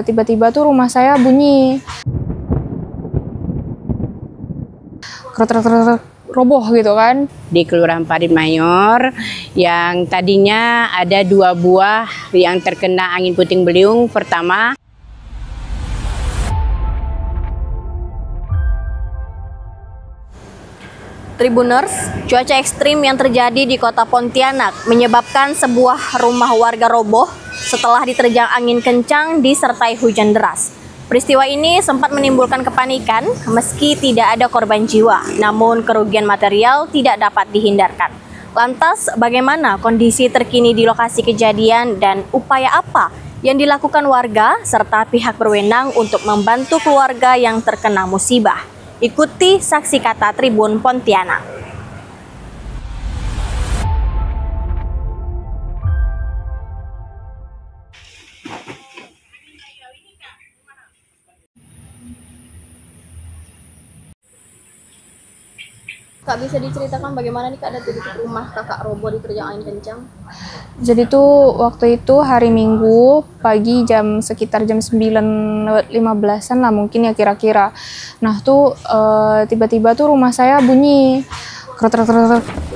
Tiba-tiba tuh rumah saya bunyi, roboh gitu kan. Di Kelurahan Parit Mayor yang tadinya ada 2 buah yang terkena angin puting beliung. Pertama, Tribuners, cuaca ekstrim yang terjadi di kota Pontianak menyebabkan sebuah rumah warga roboh setelah diterjang angin kencang disertai hujan deras. Peristiwa ini sempat menimbulkan kepanikan meski tidak ada korban jiwa, namun kerugian material tidak dapat dihindarkan. Lantas, bagaimana kondisi terkini di lokasi kejadian dan upaya apa yang dilakukan warga serta pihak berwenang untuk membantu keluarga yang terkena musibah? Ikuti saksi kata Tribun Pontianak. Kak, bisa diceritakan bagaimana nih Kak ada di rumah kakak roboh diterjang angin kencang? Jadi tuh waktu itu hari Minggu pagi sekitar jam 9.15-an lah mungkin ya kira-kira. Nah tuh tiba-tiba tuh rumah saya bunyi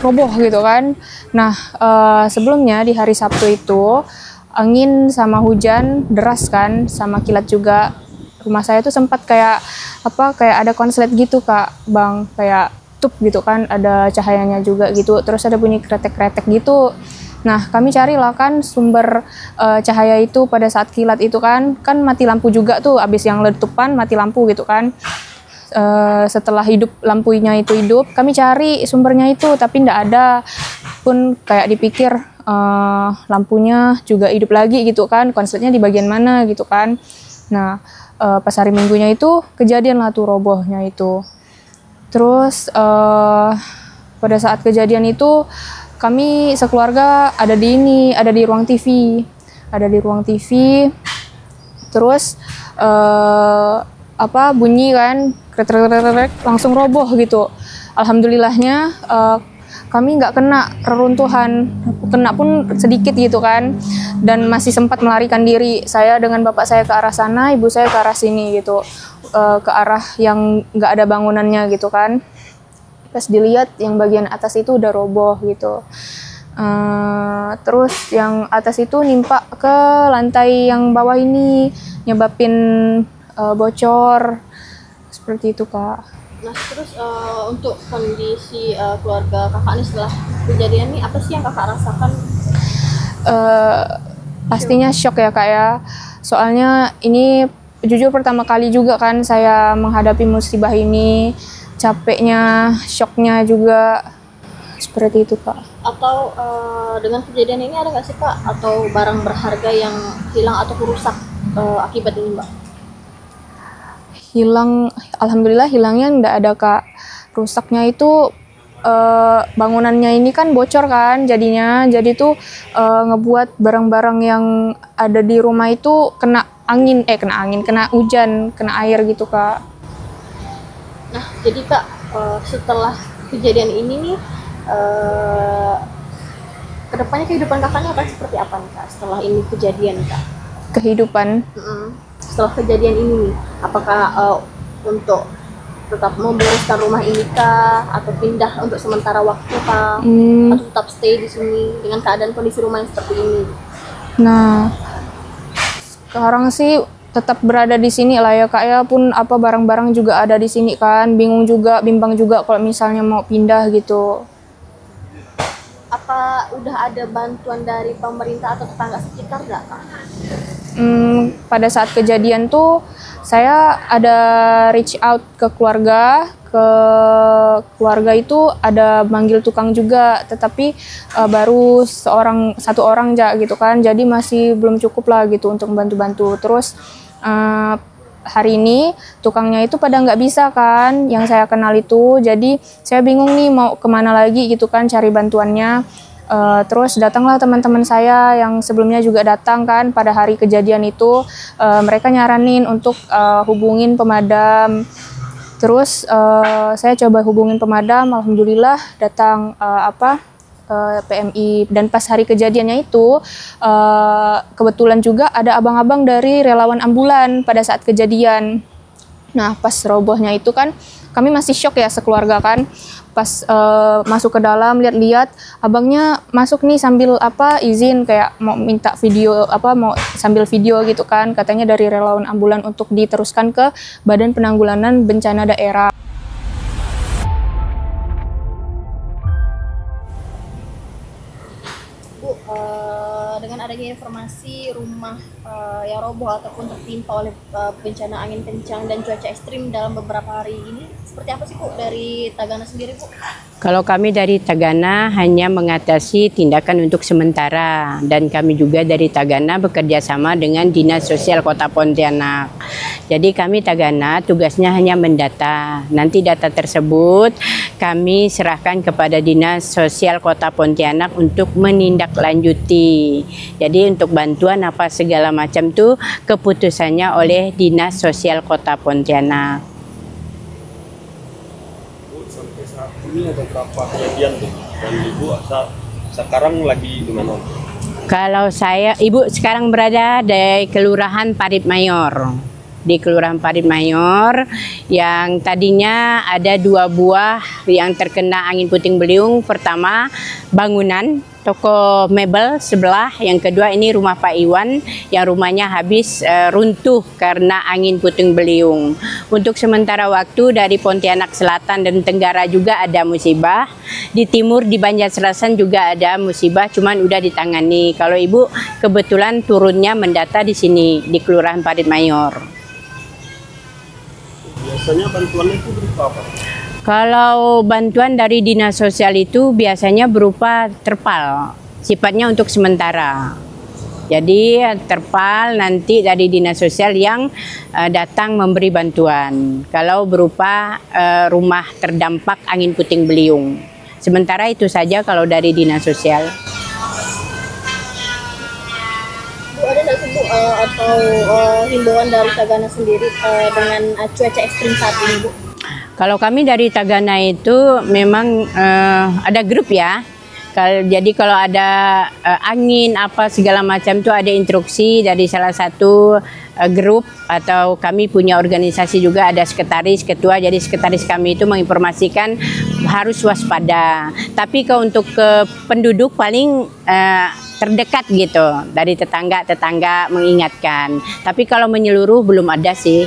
roboh gitu kan. Nah sebelumnya di hari Sabtu itu angin sama hujan deras kan, sama kilat juga. Rumah saya tuh sempat kayak ada konslet gitu Kak, Bang, kayak gitu kan, ada cahayanya juga gitu, terus ada bunyi kretek-kretek gitu. Nah kami carilah kan sumber cahaya itu pada saat kilat itu kan mati lampu juga tuh, abis yang letupan mati lampu gitu kan. Setelah lampunya itu hidup, kami cari sumbernya itu tapi ndak ada, pun kayak dipikir lampunya juga hidup lagi gitu kan, konsletnya di bagian mana gitu kan. Nah pas hari Minggunya itu kejadian lah tuh robohnya itu. Terus pada saat kejadian itu kami sekeluarga ada di ruang TV, terus bunyi kan, krek langsung roboh gitu. Alhamdulillahnya kami nggak kena reruntuhan, kena pun sedikit gitu kan, dan masih sempat melarikan diri. Saya dengan bapak saya ke arah sana, ibu saya ke arah sini gitu. Ke arah yang nggak ada bangunannya gitu kan. Pas dilihat yang bagian atas itu udah roboh gitu. Terus yang atas itu nimpa ke lantai yang bawah ini, nyebabin bocor seperti itu Kak. Nah terus untuk kondisi keluarga kakak ini setelah kejadian ini apa sih yang kakak rasakan? Pastinya shock ya Kak ya. Soalnya ini jujur pertama kali juga kan saya menghadapi musibah ini, capeknya, shocknya juga seperti itu Kak. Atau dengan kejadian ini ada nggak sih Kak atau barang berharga yang hilang atau rusak akibat ini Mbak? Hilang, alhamdulillah hilangnya nggak ada Kak. Rusaknya itu bangunannya ini kan bocor kan jadinya, jadi tuh ngebuat barang-barang yang ada di rumah itu kena hujan, kena air gitu Kak. Nah jadi Kak setelah kejadian ini nih kedepannya kehidupan kakaknya akan seperti apa nih Kak setelah ini kejadian Kak? Kehidupan setelah kejadian ini nih, apakah untuk tetap membereskan rumah ini Kak atau pindah untuk sementara waktu Kak, atau tetap stay di sini dengan keadaan kondisi rumah yang seperti ini? Nah sekarang sih tetap berada di sini lah ya Kak ya, pun barang-barang juga ada di sini kan, bimbang juga kalau misalnya mau pindah gitu. Apa udah ada bantuan dari pemerintah atau tetangga sekitar nggak Kak? Pada saat kejadian tuh saya ada reach out ke keluarga itu ada manggil tukang juga, tetapi baru satu orang aja gitu kan, jadi masih belum cukup lah gitu untuk bantu-bantu. Terus hari ini tukangnya itu pada nggak bisa kan, yang saya kenal itu, jadi saya bingung nih mau kemana lagi gitu kan cari bantuannya. Terus datanglah teman-teman saya yang sebelumnya juga datang kan pada hari kejadian itu, mereka nyaranin untuk hubungin pemadam. Terus saya coba hubungin pemadam, alhamdulillah datang PMI. Dan pas hari kejadiannya itu kebetulan juga ada abang-abang dari relawan ambulan pada saat kejadian. Nah, pas robohnya itu kan kami masih shock ya sekeluarga kan. Pas masuk ke dalam lihat-lihat, abangnya masuk nih sambil izin kayak mau minta video mau sambil video gitu kan, katanya dari relawan ambulan untuk diteruskan ke Badan Penanggulangan Bencana Daerah. Bu, dengan adanya informasi rumah yang roboh ataupun tertimpa oleh bencana angin kencang dan cuaca ekstrim dalam beberapa hari ini, seperti apa sih Bu dari Tagana sendiri Bu? Kalau kami dari Tagana hanya mengatasi tindakan untuk sementara, dan kami juga dari Tagana bekerja sama dengan Dinas Sosial Kota Pontianak. Jadi kami Tagana tugasnya hanya mendata. Nanti data tersebut kami serahkan kepada Dinas Sosial Kota Pontianak untuk menindaklanjuti. Jadi untuk bantuan apa segala macam tuh keputusannya oleh Dinas Sosial Kota Pontianak. Sampai saat ini ada berapa kejadian tuh? Dan Ibu sekarang lagi di mana? Kalau Ibu sekarang berada di Kelurahan Parit Mayor. Di Kelurahan Parit Mayor yang tadinya ada 2 buah yang terkena angin puting beliung. Pertama bangunan toko mebel sebelah, yang kedua ini rumah Pak Iwan yang rumahnya habis runtuh karena angin puting beliung. Untuk sementara waktu dari Pontianak Selatan dan Tenggara juga ada musibah, di timur di Banjarselasan juga ada musibah, cuman udah ditangani. Kalau Ibu kebetulan turunnya mendata di sini di Kelurahan Parit Mayor. Biasanya bantuannya itu berupa apa? Kalau bantuan dari Dinas Sosial itu biasanya berupa terpal, sifatnya untuk sementara. Jadi terpal nanti dari Dinas Sosial yang datang memberi bantuan. Kalau berupa rumah terdampak angin puting beliung. Sementara itu saja kalau dari Dinas Sosial. Bu, ada nggak sih Bu atau himbauan dari Tagana sendiri dengan cuaca ekstrim saat ini Bu? Kalau kami dari Tagana itu memang ada grup ya. Jadi kalau ada angin apa segala macam itu ada instruksi dari salah satu grup, atau kami punya organisasi juga ada sekretaris, ketua. Jadi sekretaris kami itu menginformasikan harus waspada. Tapi kalau untuk ke penduduk paling terdekat gitu, dari tetangga mengingatkan. Tapi kalau menyeluruh belum ada sih.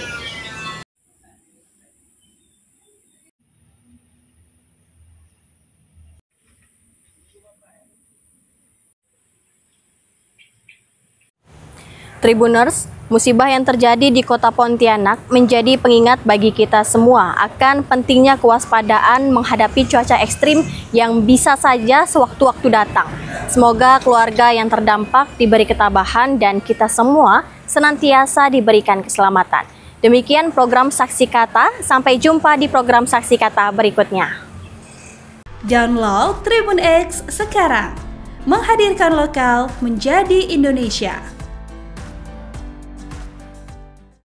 Tribuners, musibah yang terjadi di Kota Pontianak menjadi pengingat bagi kita semua akan pentingnya kewaspadaan menghadapi cuaca ekstrim yang bisa saja sewaktu-waktu datang. Semoga keluarga yang terdampak diberi ketabahan dan kita semua senantiasa diberikan keselamatan. Demikian program Saksi Kata, sampai jumpa di program Saksi Kata berikutnya. Download Tribun X sekarang, menghadirkan lokal menjadi Indonesia.